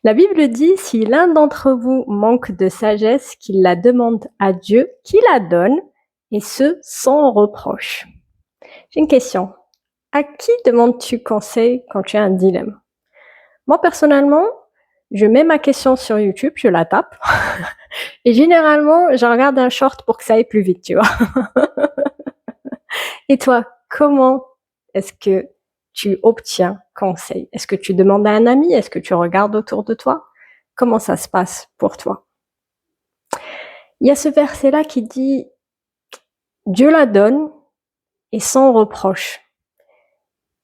La Bible dit, si l'un d'entre vous manque de sagesse, qu'il la demande à Dieu, qui la donne, et ce, sans reproche. J'ai une question. À qui demandes-tu conseil quand tu as un dilemme? Moi, personnellement, je mets ma question sur YouTube, je la tape, et généralement, je regarde un short pour que ça aille plus vite, tu vois. Et toi, comment est-ce que tu obtiens conseil? Est-ce que tu demandes à un ami? Est-ce que tu regardes autour de toi? Comment ça se passe pour toi? Il y a ce verset-là qui dit Dieu la donne et sans reproche.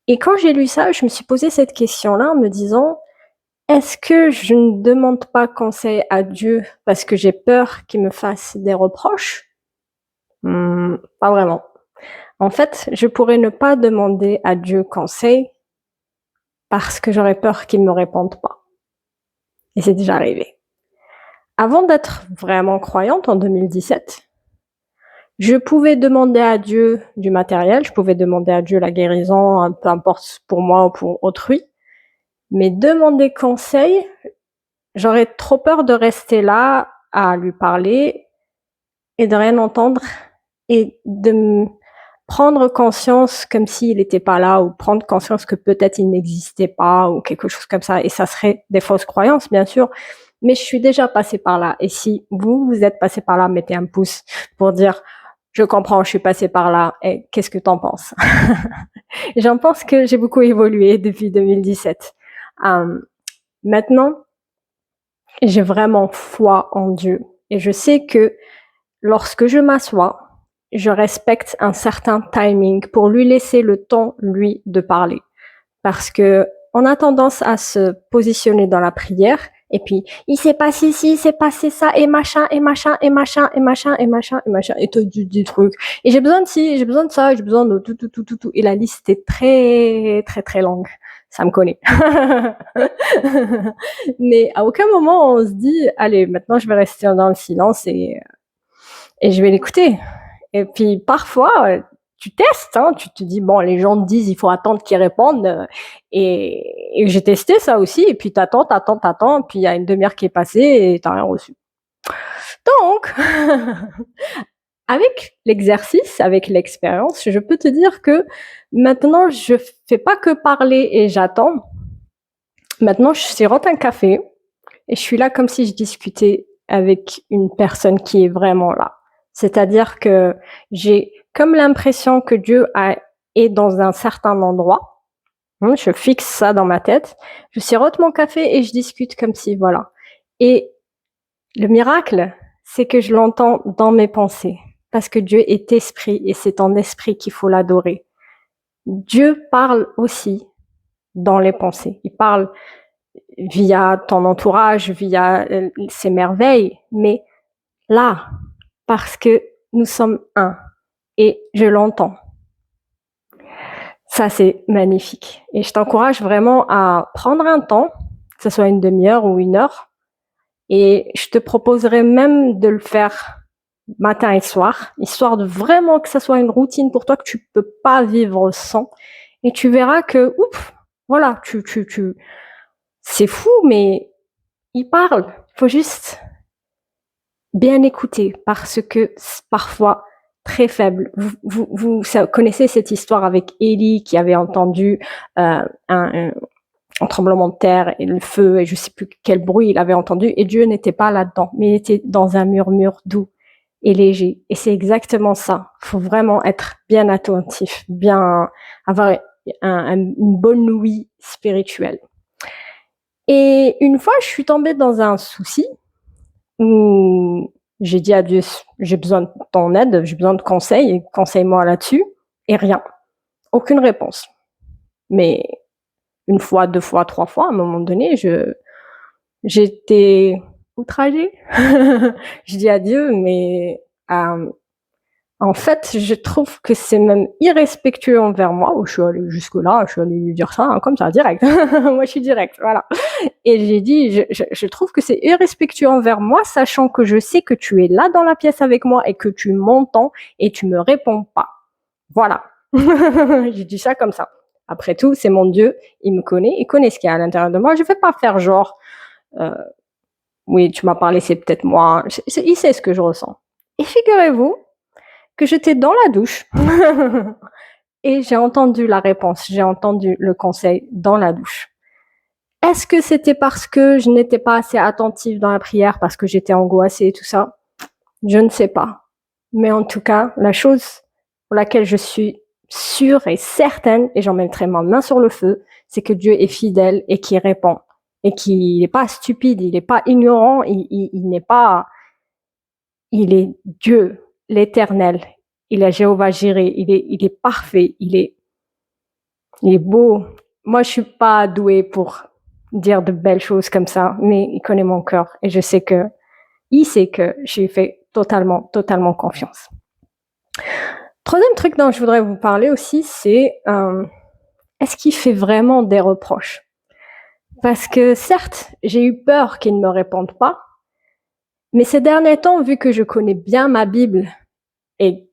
Et quand j'ai lu ça, je me suis posé cette question-là en me disant est-ce que je ne demande pas conseil à Dieu parce que j'ai peur qu'il me fasse des reproches? Pas vraiment. En fait, je pourrais ne pas demander à Dieu conseil parce que j'aurais peur qu'il me réponde pas. Et c'est déjà arrivé. Avant d'être vraiment croyante en 2017, je pouvais demander à Dieu du matériel, je pouvais demander à Dieu la guérison, peu importe pour moi ou pour autrui. Mais demander conseil, j'aurais trop peur de rester là à lui parler et de rien entendre et de prendre conscience comme s'il n'était pas là ou prendre conscience que peut-être il n'existait pas ou quelque chose comme ça. Et ça serait des fausses croyances, bien sûr. Mais je suis déjà passée par là. Et si vous êtes passé par là, mettez un pouce pour dire je comprends, je suis passée par là. Et qu'est-ce que t'en penses? J'en pense que j'ai beaucoup évolué depuis 2017. Maintenant, j'ai vraiment foi en Dieu. Et je sais que lorsque je m'assois, je respecte un certain timing pour lui laisser le temps, lui, de parler. Parce que on a tendance à se positionner dans la prière et puis il s'est passé ci, il s'est passé ça et machin et machin et machin et machin et machin et machin et tout du truc. Et j'ai besoin de ci, j'ai besoin de ça, j'ai besoin de tout. Et la liste est très très très longue. Ça me connaît. Mais à aucun moment on se dit allez maintenant je vais rester dans le silence et je vais l'écouter. Et puis parfois, tu testes, hein, tu te dis, bon, les gens te disent, il faut attendre qu'ils répondent. Et j'ai testé ça aussi. Et puis t'attends, puis il y a une demi-heure qui est passée et t'as rien reçu. Donc, avec l'exercice, avec l'expérience, je peux te dire que maintenant, je fais pas que parler et j'attends. Maintenant, je sirote un café et je suis là comme si je discutais avec une personne qui est vraiment là. C'est-à-dire que j'ai comme l'impression que est dans un certain endroit. Je fixe ça dans ma tête. Je sirote mon café et je discute comme si, voilà. Et le miracle, c'est que je l'entends dans mes pensées. Parce que Dieu est esprit et c'est en esprit qu'il faut l'adorer. Dieu parle aussi dans les pensées. Il parle via ton entourage, via ses merveilles, mais là, parce que nous sommes un et je l'entends. Ça, c'est magnifique. Et je t'encourage vraiment à prendre un temps, que ce soit une demi-heure ou une heure, et je te proposerais même de le faire matin et soir, histoire de vraiment que ça soit une routine pour toi que tu peux pas vivre sans. Et tu verras que, ouf, voilà, c'est fou, mais il parle. Il faut juste bien écouter parce que parfois très faible. Vous connaissez cette histoire avec Élie qui avait entendu un tremblement de terre et le feu et je sais plus quel bruit il avait entendu et Dieu n'était pas là-dedans, mais il était dans un murmure doux et léger. Et c'est exactement ça. Il faut vraiment être bien attentif, bien avoir une bonne ouïe spirituelle. Et une fois, je suis tombée dans un souci où j'ai dit à Dieu, j'ai besoin de ton aide, j'ai besoin de conseils, conseille-moi là-dessus, et rien. Aucune réponse. Mais une fois, deux fois, trois fois, à un moment donné, j'étais outragée. Je dis à Dieu, mais en fait, je trouve que c'est même irrespectueux envers moi. Je suis allée jusque-là, je suis allée lui dire ça, hein, comme ça, direct. Moi, je suis direct, voilà. Et j'ai dit, je trouve que c'est irrespectueux envers moi, sachant que je sais que tu es là dans la pièce avec moi et que tu m'entends et tu me réponds pas. Voilà. J'ai dit ça comme ça. Après tout, c'est mon Dieu, il me connaît, il connaît ce qu'il y a à l'intérieur de moi. Je vais pas faire genre, oui, tu m'as parlé, c'est peut-être moi. Il sait ce que je ressens. Et figurez-vous que j'étais dans la douche et j'ai entendu la réponse, j'ai entendu le conseil dans la douche. Est-ce que c'était parce que je n'étais pas assez attentive dans la prière, parce que j'étais angoissée et tout ça? Je ne sais pas. Mais en tout cas, la chose pour laquelle je suis sûre et certaine, et j'en mettrai ma main sur le feu, c'est que Dieu est fidèle et qu'il répond. Et qu'il n'est pas stupide, il n'est pas ignorant, il n'est pas... Il est Dieu, l'éternel. Il est Jéhovah Jireh, il est parfait, il est beau. Moi, je suis pas douée pour dire de belles choses comme ça, mais il connaît mon cœur et je sais que il sait que j'ai fait totalement confiance. Troisième truc dont je voudrais vous parler aussi, c'est est-ce qu'il fait vraiment des reproches? Parce que certes, j'ai eu peur qu'il ne me réponde pas, mais ces derniers temps, vu que je connais bien ma Bible et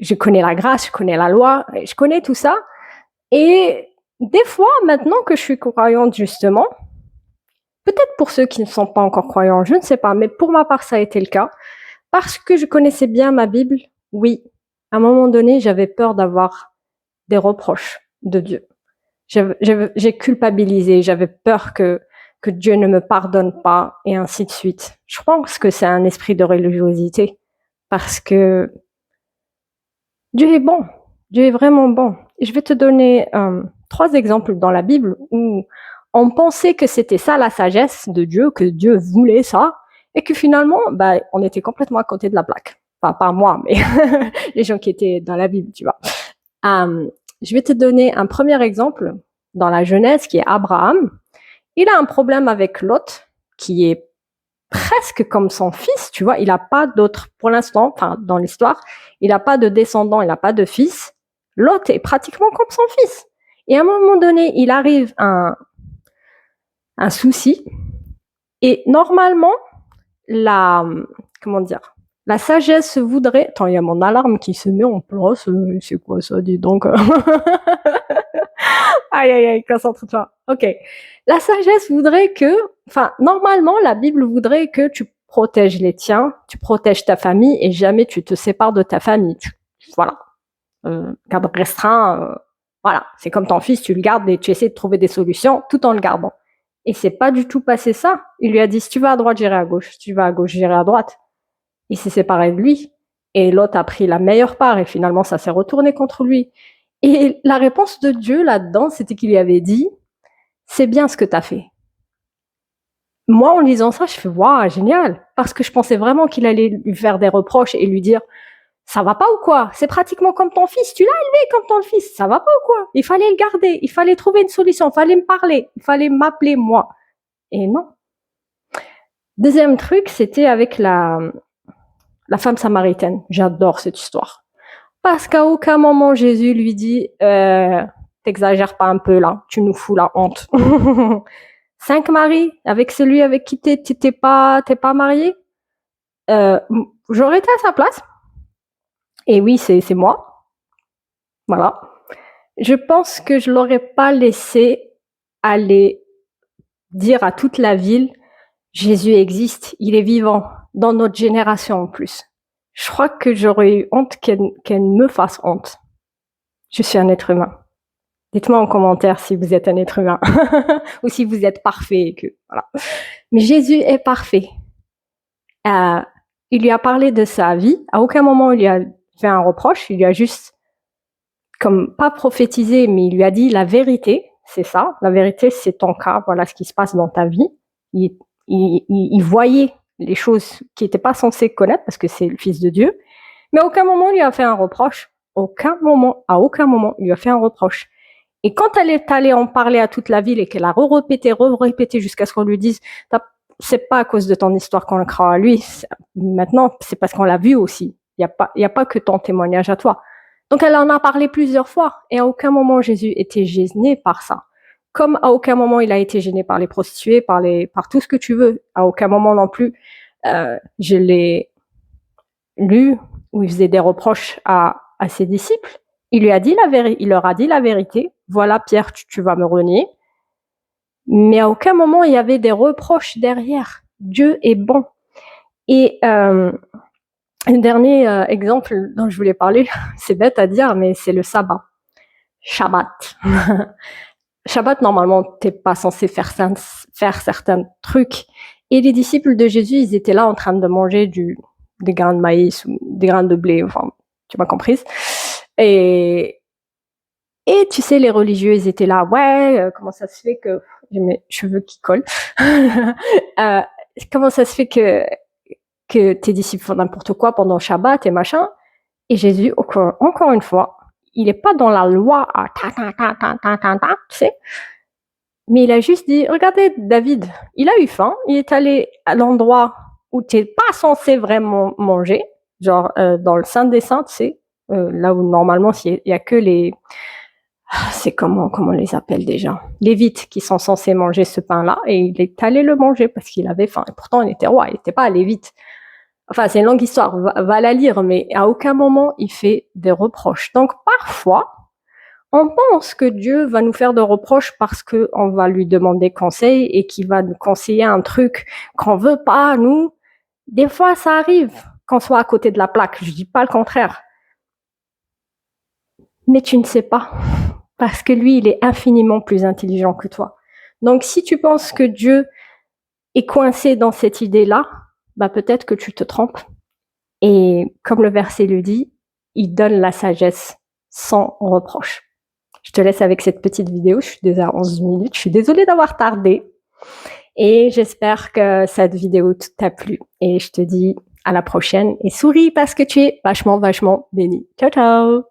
je connais la grâce, je connais la loi, je connais tout ça, et des fois, maintenant que je suis croyante justement, peut-être pour ceux qui ne sont pas encore croyants, je ne sais pas, mais pour ma part, ça a été le cas. Parce que je connaissais bien ma Bible, oui, à un moment donné, j'avais peur d'avoir des reproches de Dieu. J'ai culpabilisé, j'avais peur que Dieu ne me pardonne pas, et ainsi de suite. Je pense que c'est un esprit de religiosité, parce que Dieu est bon, Dieu est vraiment bon. Et je vais te donner 3 exemples dans la Bible où on pensait que c'était ça la sagesse de Dieu, que Dieu voulait ça, et que finalement, on était complètement à côté de la plaque. Enfin, pas moi, mais les gens qui étaient dans la Bible, tu vois. Je vais te donner un premier exemple dans la Genèse, qui est Abraham. Il a un problème avec Lot, qui est presque comme son fils, tu vois. Il n'a pas d'autre, pour l'instant, enfin, dans l'histoire, il n'a pas de descendant, il n'a pas de fils. Lot est pratiquement comme son fils. Et à un moment donné, il arrive un souci. Et normalement, la sagesse voudrait... Attends, il y a mon alarme qui se met en place. C'est quoi ça, dis donc? Aïe, concentre-toi. Ok. La sagesse voudrait que... Enfin, normalement, la Bible voudrait que tu protèges les tiens, tu protèges ta famille et jamais tu te sépares de ta famille. Voilà. Cadre restreint, voilà. C'est comme ton fils, tu le gardes et tu essaies de trouver des solutions tout en le gardant. Et c'est pas du tout passé ça. Il lui a dit, si tu vas à droite, j'irai à gauche. Si tu vas à gauche, j'irai à droite. Il s'est séparé de lui. Et l'autre a pris la meilleure part et finalement, ça s'est retourné contre lui. Et la réponse de Dieu là-dedans, c'était qu'il lui avait dit, c'est bien ce que tu as fait. Moi, en lisant ça, je fais, waouh, génial. Parce que je pensais vraiment qu'il allait lui faire des reproches et lui dire, ça va pas ou quoi? C'est pratiquement comme ton fils. Tu l'as élevé comme ton fils. Ça va pas ou quoi? Il fallait le garder. Il fallait trouver une solution. Il fallait me parler. Il fallait m'appeler moi. Et non. Deuxième truc, c'était avec la femme samaritaine. J'adore cette histoire. Parce qu'à aucun moment, Jésus lui dit, t'exagères pas un peu là. Tu nous fous la honte. 5 maris avec celui avec qui t'es pas marié. J'aurais été à sa place. Et oui, c'est moi. Voilà. Je pense que je l'aurais pas laissé aller dire à toute la ville, Jésus existe, il est vivant, dans notre génération en plus. Je crois que j'aurais eu honte qu'elle me fasse honte. Je suis un être humain. Dites-moi en commentaire si vous êtes un être humain ou si vous êtes parfait. Voilà. Mais Jésus est parfait. Il lui a parlé de sa vie. À aucun moment il lui a fait un reproche. Il lui a juste, comme pas prophétisé, mais il lui a dit la vérité. C'est ça. La vérité, c'est ton cas. Voilà ce qui se passe dans ta vie. Il voyait les choses qu'il n'était pas censé connaître parce que c'est le Fils de Dieu. Mais à aucun moment il lui a fait un reproche. À aucun moment, il lui a fait un reproche. Et quand elle est allée en parler à toute la ville et qu'elle a répété jusqu'à ce qu'on lui dise, c'est pas à cause de ton histoire qu'on le croit à lui. Maintenant, c'est parce qu'on l'a vu aussi. Il y a pas que ton témoignage à toi. Donc elle en a parlé plusieurs fois et à aucun moment Jésus était gêné par ça. Comme à aucun moment il a été gêné par les prostituées, par tout ce que tu veux. À aucun moment non plus, je l'ai lu où il faisait des reproches à ses disciples. Il leur a dit la vérité. Voilà, Pierre, tu vas me renier. Mais à aucun moment il y avait des reproches derrière. Dieu est bon. Et un dernier exemple dont je voulais parler, c'est bête à dire, mais c'est le sabbat. Shabbat. Shabbat, normalement, t'es pas censé faire certains trucs. Et les disciples de Jésus, ils étaient là en train de manger des grains de maïs ou des grains de blé, enfin, tu m'as comprise. Et tu sais, les religieux, ils étaient là, ouais, comment ça se fait que j'ai mes cheveux qui collent. Comment ça se fait que tes disciples font n'importe quoi pendant Shabbat et machin. Et Jésus, encore une fois, il est pas dans la loi à tu sais. Mais il a juste dit, regardez, David, il a eu faim, il est allé à l'endroit où tu n'es pas censé vraiment manger, genre dans le Saint des Saints, tu sais, là où normalement il y a que les... C'est comment on les appelle déjà? Les Lévites qui sont censés manger ce pain-là, et il est allé le manger parce qu'il avait faim. Et pourtant, il était roi, il n'était pas Lévite. Enfin, c'est une longue histoire, va la lire, mais à aucun moment il fait des reproches. Donc parfois, on pense que Dieu va nous faire de reproches parce qu'on va lui demander conseil et qu'il va nous conseiller un truc qu'on veut pas, nous. Des fois, ça arrive qu'on soit à côté de la plaque. Je dis pas le contraire. Mais tu ne sais pas. Parce que lui, il est infiniment plus intelligent que toi. Donc, si tu penses que Dieu est coincé dans cette idée-là, bah, peut-être que tu te trompes. Et comme le verset le dit, il donne la sagesse sans reproche. Je te laisse avec cette petite vidéo. Je suis déjà à 11 minutes. Je suis désolée d'avoir tardé. Et j'espère que cette vidéo t'a plu. Et je te dis à la prochaine. Et souris parce que tu es vachement, vachement béni. Ciao, ciao!